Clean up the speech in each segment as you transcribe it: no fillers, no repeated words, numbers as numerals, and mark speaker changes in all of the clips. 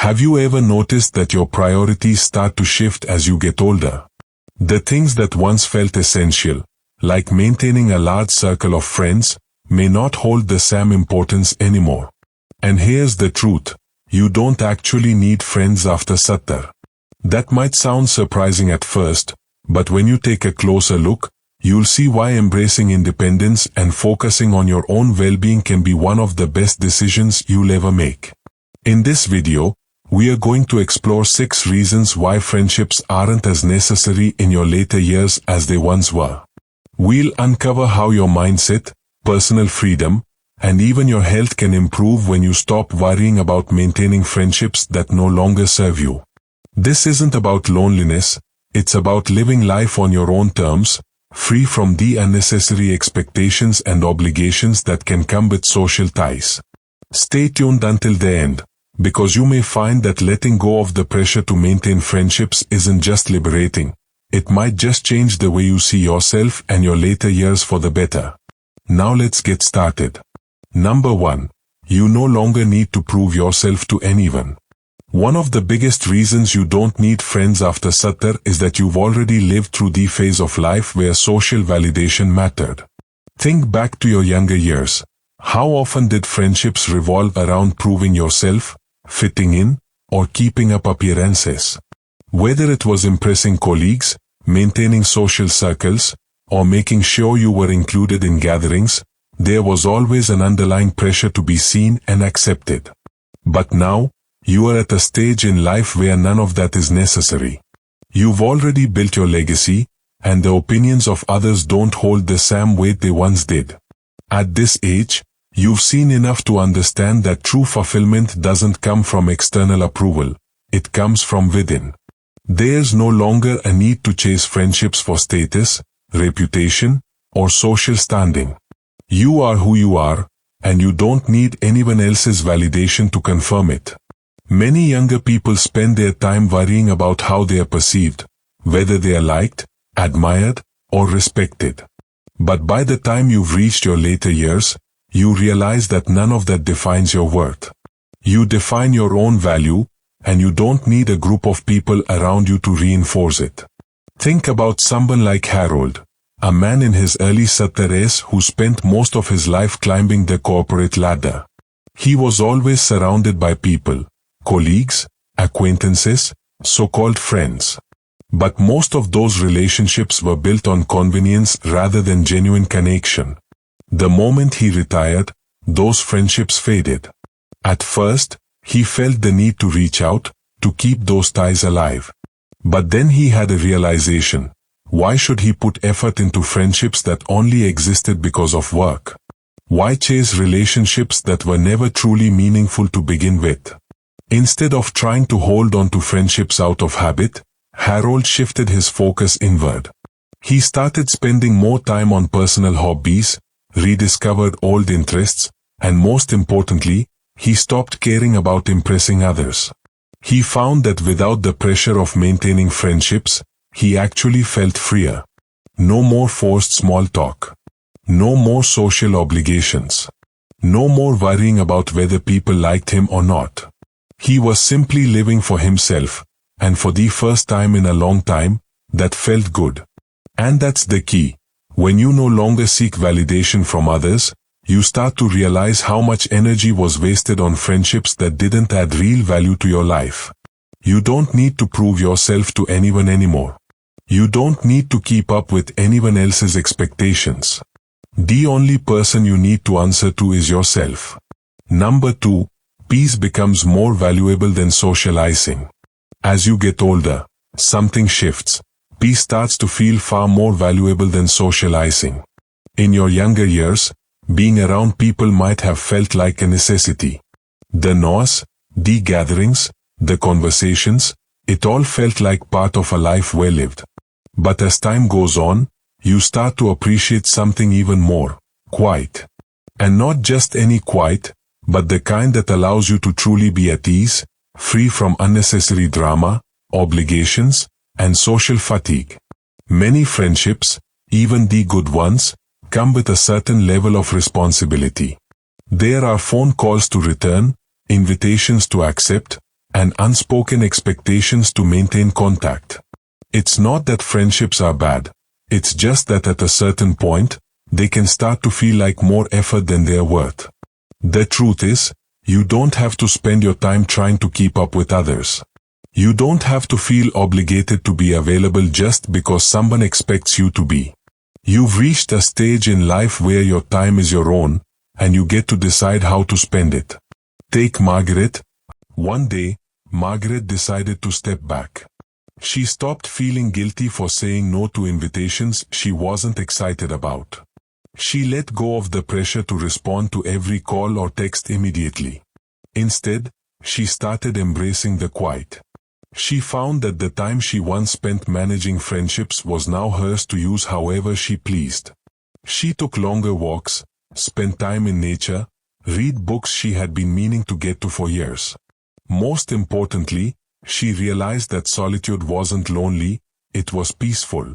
Speaker 1: Have you ever noticed that your priorities start to shift as you get older? The things that once felt essential, like maintaining a large circle of friends, may not hold the same importance anymore. And here's the truth, you don't actually need friends after 70. That might sound surprising at first, but when you take a closer look, you'll see why embracing independence and focusing on your own well-being can be one of the best decisions you'll ever make. In this video, we are going to explore 6 reasons why friendships aren't as necessary in your later years as they once were. We'll uncover how your mindset, personal freedom, and even your health can improve when you stop worrying about maintaining friendships that no longer serve you. This isn't about loneliness, it's about living life on your own terms, free from the unnecessary expectations and obligations that can come with social ties. Stay tuned until the end, because you may find that letting go of the pressure to maintain friendships isn't just liberating, it might just change the way you see yourself and your later years for the better. Now let's get started. Number 1. You no longer need to prove yourself to anyone. One of the biggest reasons you don't need friends after 70 is that you've already lived through the phase of life where social validation mattered. Think back to your younger years. How often did friendships revolve around proving yourself, fitting in, or keeping up appearances? Whether it was impressing colleagues, maintaining social circles, or making sure you were included in gatherings, there was always an underlying pressure to be seen and accepted. But now, you are at a stage in life where none of that is necessary. You've already built your legacy, and the opinions of others don't hold the same weight they once did. At this age, you've seen enough to understand that true fulfillment doesn't come from external approval, it comes from within. There's no longer a need to chase friendships for status, reputation, or social standing. You are who you are, and you don't need anyone else's validation to confirm it. Many younger people spend their time worrying about how they are perceived, whether they are liked, admired, or respected. But by the time you've reached your later years, you realize that none of that defines your worth. You define your own value, and you don't need a group of people around you to reinforce it. Think about someone like Harold, a man in his early 30s who spent most of his life climbing the corporate ladder. He was always surrounded by people, colleagues, acquaintances, so-called friends. But most of those relationships were built on convenience rather than genuine connection. The moment he retired, those friendships faded. At first, he felt the need to reach out, to keep those ties alive. But then he had a realization. Why should he put effort into friendships that only existed because of work? Why chase relationships that were never truly meaningful to begin with? Instead of trying to hold on to friendships out of habit, Harold shifted his focus inward. He started spending more time on personal hobbies, rediscovered old interests, and most importantly, he stopped caring about impressing others. He found that without the pressure of maintaining friendships, he actually felt freer. No more forced small talk. No more social obligations. No more worrying about whether people liked him or not. He was simply living for himself, and for the first time in a long time, that felt good. And that's the key. When you no longer seek validation from others, you start to realize how much energy was wasted on friendships that didn't add real value to your life. You don't need to prove yourself to anyone anymore. You don't need to keep up with anyone else's expectations. The only person you need to answer to is yourself. Number 2. Peace becomes more valuable than socializing. As you get older, something shifts. Peace starts to feel far more valuable than socializing. In your younger years, being around people might have felt like a necessity. The noise, the gatherings, the conversations, it all felt like part of a life well lived. But as time goes on, you start to appreciate something even more, quiet. And not just any quiet, but the kind that allows you to truly be at ease, free from unnecessary drama, obligations, and social fatigue. Many friendships, even the good ones, come with a certain level of responsibility. There are phone calls to return, invitations to accept, and unspoken expectations to maintain contact. It's not that friendships are bad, it's just that at a certain point, they can start to feel like more effort than they're worth. The truth is, you don't have to spend your time trying to keep up with others. You don't have to feel obligated to be available just because someone expects you to be. You've reached a stage in life where your time is your own, and you get to decide how to spend it. Take Margaret. One day, Margaret decided to step back. She stopped feeling guilty for saying no to invitations she wasn't excited about. She let go of the pressure to respond to every call or text immediately. Instead, she started embracing the quiet. She found that the time she once spent managing friendships was now hers to use however she pleased. She took longer walks, spent time in nature, read books she had been meaning to get to for years. Most importantly, she realized that solitude wasn't lonely, it was peaceful.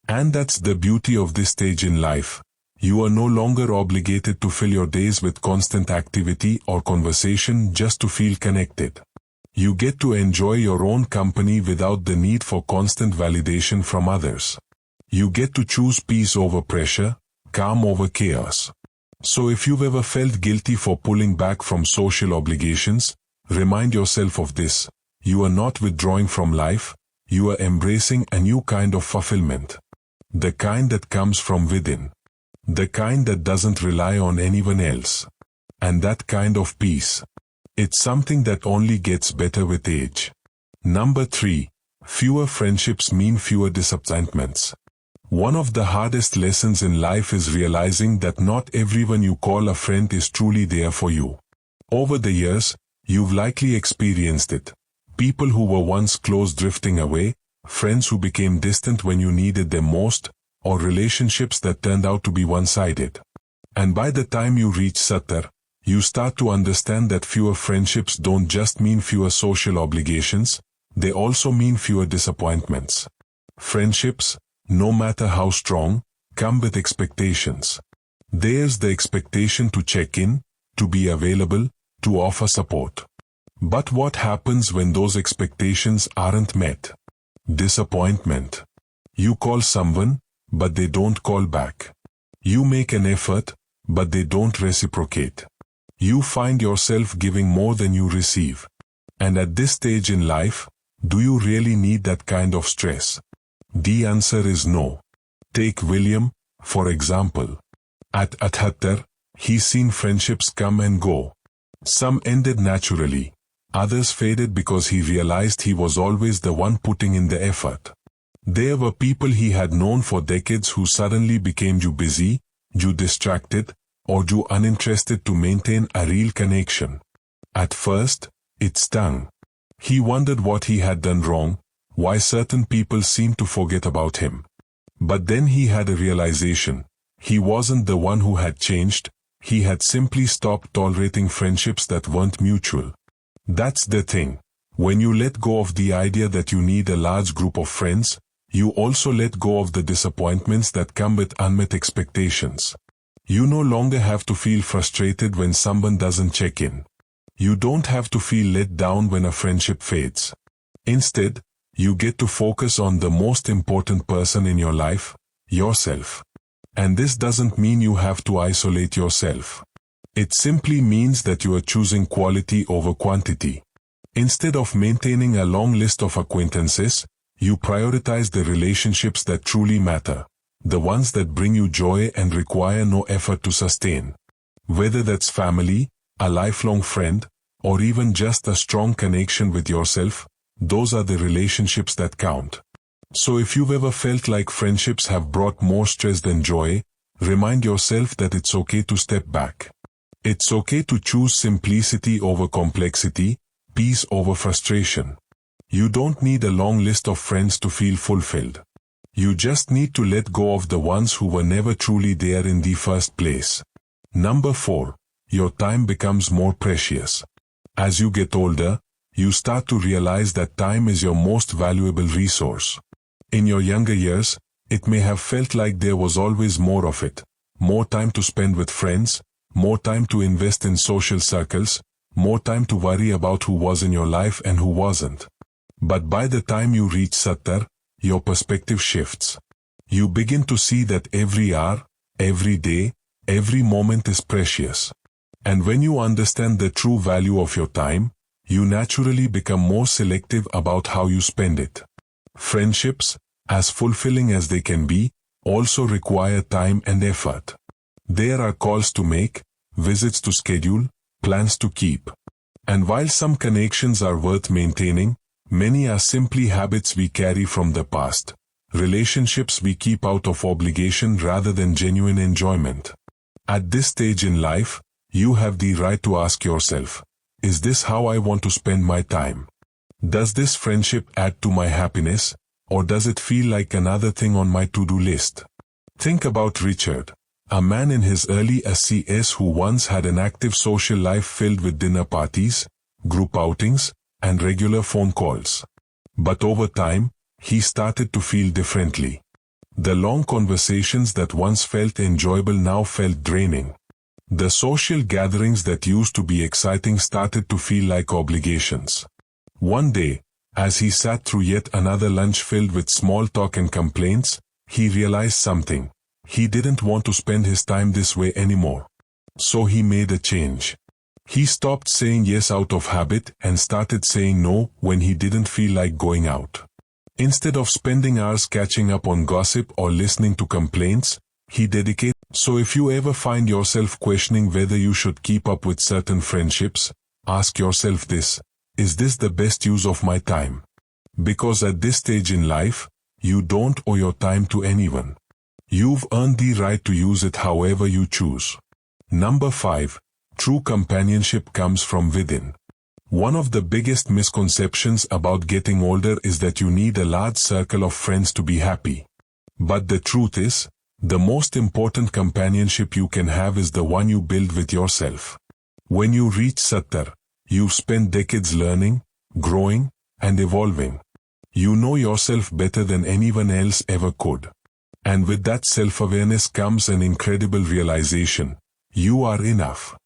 Speaker 1: And that's the beauty of this stage in life. You are no longer obligated to fill your days with constant activity or conversation just to feel connected. You get to enjoy your own company without the need for constant validation from others. You get to choose peace over pressure, calm over chaos. So if you've ever felt guilty for pulling back from social obligations, remind yourself of this. You are not withdrawing from life, you are embracing a new kind of fulfillment. The kind that comes from within. The kind that doesn't rely on anyone else. And that kind of peace. It's something that only gets better with age. Number 3. Fewer friendships mean fewer disappointments. One of the hardest lessons in life is realizing that not everyone you call a friend is truly there for you. Over the years, you've likely experienced it. People who were once close drifting away, friends who became distant when you needed them most, or relationships that turned out to be one-sided. And by the time you reach Sattar, you start to understand that fewer friendships don't just mean fewer social obligations, they also mean fewer disappointments. Friendships, no matter how strong, come with expectations. There's the expectation to check in, to be available, to offer support. But what happens when those expectations aren't met? Disappointment. You call someone, but they don't call back. You make an effort, but they don't reciprocate. You find yourself giving more than you receive. And at this stage in life, do you really need that kind of stress? The answer is no. Take William, for example. At 78, he's seen friendships come and go. Some ended naturally. Others faded because he realized he was always the one putting in the effort. There were people he had known for decades who suddenly became too busy, too distracted, or too uninterested to maintain a real connection. At first, it stung. He wondered what he had done wrong, why certain people seemed to forget about him. But then he had a realization. He wasn't the one who had changed, he had simply stopped tolerating friendships that weren't mutual. That's the thing. When you let go of the idea that you need a large group of friends, you also let go of the disappointments that come with unmet expectations. You no longer have to feel frustrated when someone doesn't check in. You don't have to feel let down when a friendship fades. Instead, you get to focus on the most important person in your life, yourself. And this doesn't mean you have to isolate yourself. It simply means that you are choosing quality over quantity. Instead of maintaining a long list of acquaintances, you prioritize the relationships that truly matter. The ones that bring you joy and require no effort to sustain. Whether that's family, a lifelong friend, or even just a strong connection with yourself, those are the relationships that count. So if you've ever felt like friendships have brought more stress than joy, remind yourself that it's okay to step back. It's okay to choose simplicity over complexity, peace over frustration. You don't need a long list of friends to feel fulfilled. You just need to let go of the ones who were never truly there in the first place. Number 4. Your time becomes more precious. As you get older, you start to realize that time is your most valuable resource. In your younger years, it may have felt like there was always more of it. More time to spend with friends, more time to invest in social circles, more time to worry about who was in your life and who wasn't. But by the time you reach 70, your perspective shifts. You begin to see that every hour, every day, every moment is precious. And when you understand the true value of your time, you naturally become more selective about how you spend it. Friendships, as fulfilling as they can be, also require time and effort. There are calls to make, visits to schedule, plans to keep. And while some connections are worth maintaining, many are simply habits we carry from the past, relationships we keep out of obligation rather than genuine enjoyment. At this stage in life, you have the right to ask yourself, is this how I want to spend my time? Does this friendship add to my happiness, or does it feel like another thing on my to-do list? Think about Richard, a man in his early 40s who once had an active social life filled with dinner parties, group outings, and regular phone calls. But over time, he started to feel differently. The long conversations that once felt enjoyable now felt draining. The social gatherings that used to be exciting started to feel like obligations. One day, as he sat through yet another lunch filled with small talk and complaints, he realized something. He didn't want to spend his time this way anymore. So he made a change. He stopped saying yes out of habit and started saying no when he didn't feel like going out. Instead of spending hours catching up on gossip or listening to complaints, he dedicated. So if you ever find yourself questioning whether you should keep up with certain friendships, ask yourself this, is this the best use of my time? Because at this stage in life, you don't owe your time to anyone. You've earned the right to use it however you choose. Number 5. True companionship comes from within. One of the biggest misconceptions about getting older is that you need a large circle of friends to be happy. But the truth is, the most important companionship you can have is the one you build with yourself. When you reach 70, you've spent decades learning, growing, and evolving. You know yourself better than anyone else ever could. And with that self-awareness comes an incredible realization. You are enough.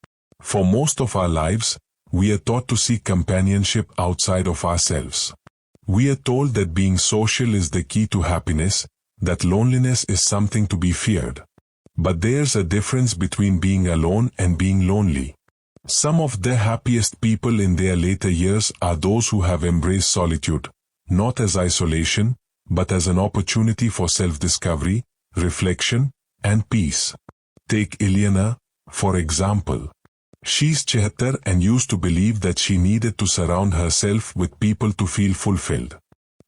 Speaker 1: For most of our lives, we are taught to seek companionship outside of ourselves. We are told that being social is the key to happiness, that loneliness is something to be feared. But there's a difference between being alone and being lonely. Some of the happiest people in their later years are those who have embraced solitude, not as isolation, but as an opportunity for self-discovery, reflection, and peace. Take Ileana, for example. She's 70 and used to believe that she needed to surround herself with people to feel fulfilled.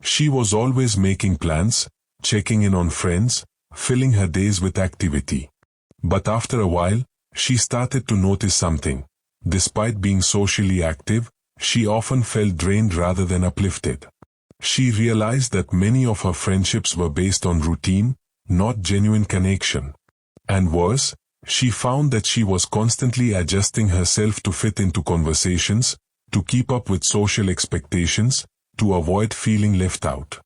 Speaker 1: She was always making plans, checking in on friends, filling her days with activity. But after a while, she started to notice something. Despite being socially active, she often felt drained rather than uplifted. She realized that many of her friendships were based on routine, not genuine connection. And worse, she found that she was constantly adjusting herself to fit into conversations, to keep up with social expectations, to avoid feeling left out.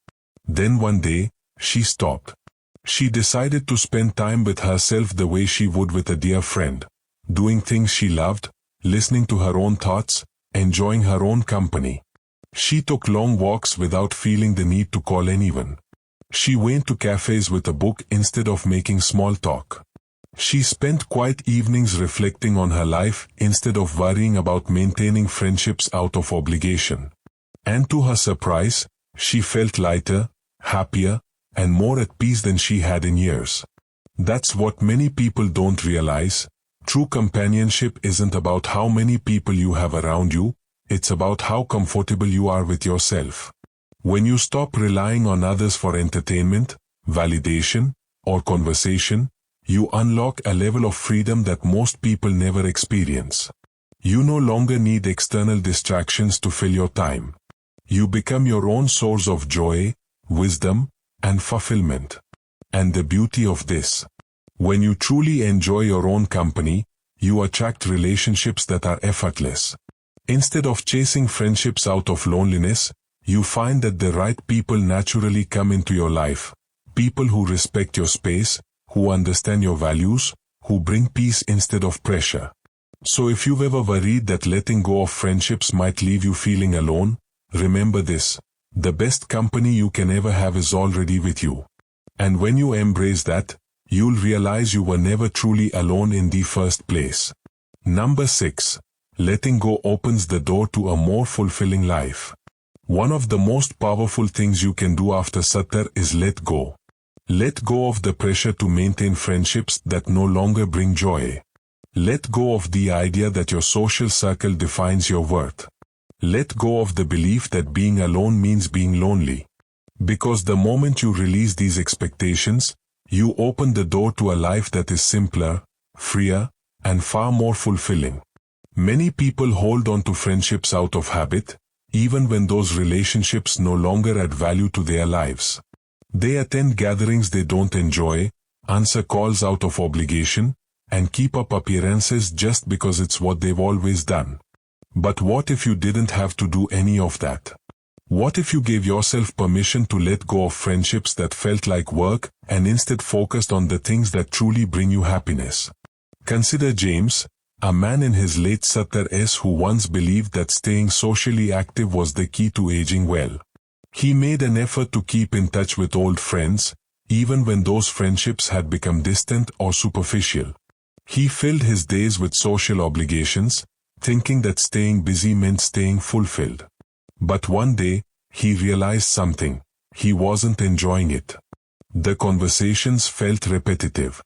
Speaker 1: Then one day, she stopped. She decided to spend time with herself the way she would with a dear friend, doing things she loved, listening to her own thoughts, enjoying her own company. She took long walks without feeling the need to call anyone. She went to cafes with a book instead of making small talk. She spent quiet evenings reflecting on her life instead of worrying about maintaining friendships out of obligation. And to her surprise, she felt lighter, happier, and more at peace than she had in years. That's what many people don't realize. True companionship isn't about how many people you have around you, it's about how comfortable you are with yourself. When you stop relying on others for entertainment, validation, or conversation, you unlock a level of freedom that most people never experience. You no longer need external distractions to fill your time. You become your own source of joy, wisdom, and fulfillment. And the beauty of this, when you truly enjoy your own company, you attract relationships that are effortless. Instead of chasing friendships out of loneliness, you find that the right people naturally come into your life. People who respect your space, who understand your values, who bring peace instead of pressure. So if you've ever worried that letting go of friendships might leave you feeling alone, remember this: the best company you can ever have is already with you. And when you embrace that, you'll realize you were never truly alone in the first place. Number 6. Letting go opens the door to a more fulfilling life. One of the most powerful things you can do after Sattar is let go. Let go of the pressure to maintain friendships that no longer bring joy. Let go of the idea that your social circle defines your worth. Let go of the belief that being alone means being lonely. Because the moment you release these expectations, you open the door to a life that is simpler, freer, and far more fulfilling. Many people hold on to friendships out of habit, even when those relationships no longer add value to their lives. They attend gatherings they don't enjoy, answer calls out of obligation, and keep up appearances just because it's what they've always done. But what if you didn't have to do any of that? What if you gave yourself permission to let go of friendships that felt like work and instead focused on the things that truly bring you happiness? Consider James, a man in his late 70s who once believed that staying socially active was the key to aging well. He made an effort to keep in touch with old friends, even when those friendships had become distant or superficial. He filled his days with social obligations, thinking that staying busy meant staying fulfilled. But one day, he realized something: he wasn't enjoying it. The conversations felt repetitive.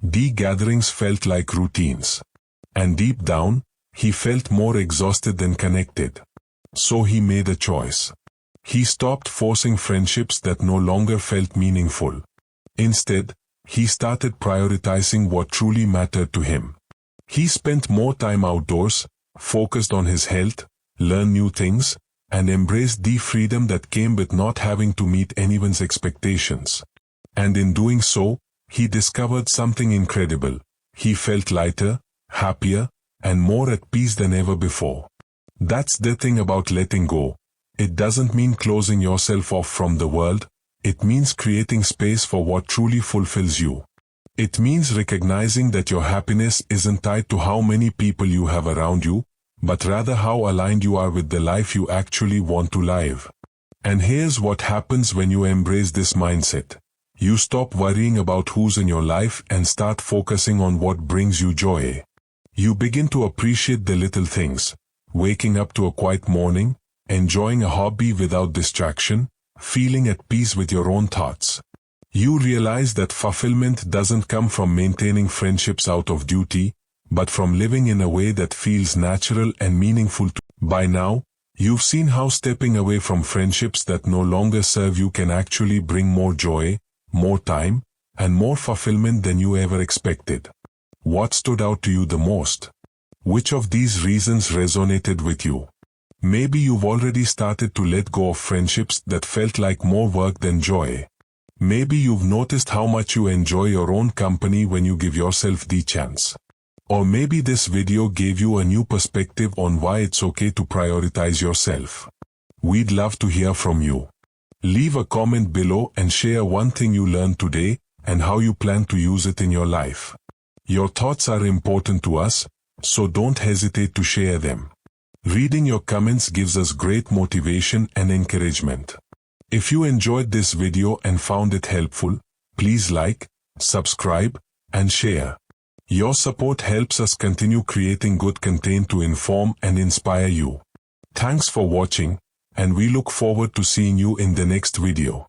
Speaker 1: The gatherings felt like routines. And deep down, he felt more exhausted than connected. So he made a choice. He stopped forcing friendships that no longer felt meaningful. Instead, he started prioritizing what truly mattered to him. He spent more time outdoors, focused on his health, learned new things, and embraced the freedom that came with not having to meet anyone's expectations. And in doing so, he discovered something incredible. He felt lighter, happier, and more at peace than ever before. That's the thing about letting go. It doesn't mean closing yourself off from the world. It means creating space for what truly fulfills you. It means recognizing that your happiness isn't tied to how many people you have around you, but rather how aligned you are with the life you actually want to live. And here's what happens when you embrace this mindset. You stop worrying about who's in your life and start focusing on what brings you joy. You begin to appreciate the little things: waking up to a quiet morning, enjoying a hobby without distraction, feeling at peace with your own thoughts. You realize that fulfillment doesn't come from maintaining friendships out of duty, but from living in a way that feels natural and meaningful to you. By now, you've seen how stepping away from friendships that no longer serve you can actually bring more joy, more time, and more fulfillment than you ever expected. What stood out to you the most? Which of these reasons resonated with you? Maybe you've already started to let go of friendships that felt like more work than joy. Maybe you've noticed how much you enjoy your own company when you give yourself the chance. Or maybe this video gave you a new perspective on why it's okay to prioritize yourself. We'd love to hear from you. Leave a comment below and share one thing you learned today and how you plan to use it in your life. Your thoughts are important to us, so don't hesitate to share them. Reading your comments gives us great motivation and encouragement. If you enjoyed this video and found it helpful, please like, subscribe, and share. Your support helps us continue creating good content to inform and inspire you. Thanks for watching, and we look forward to seeing you in the next video.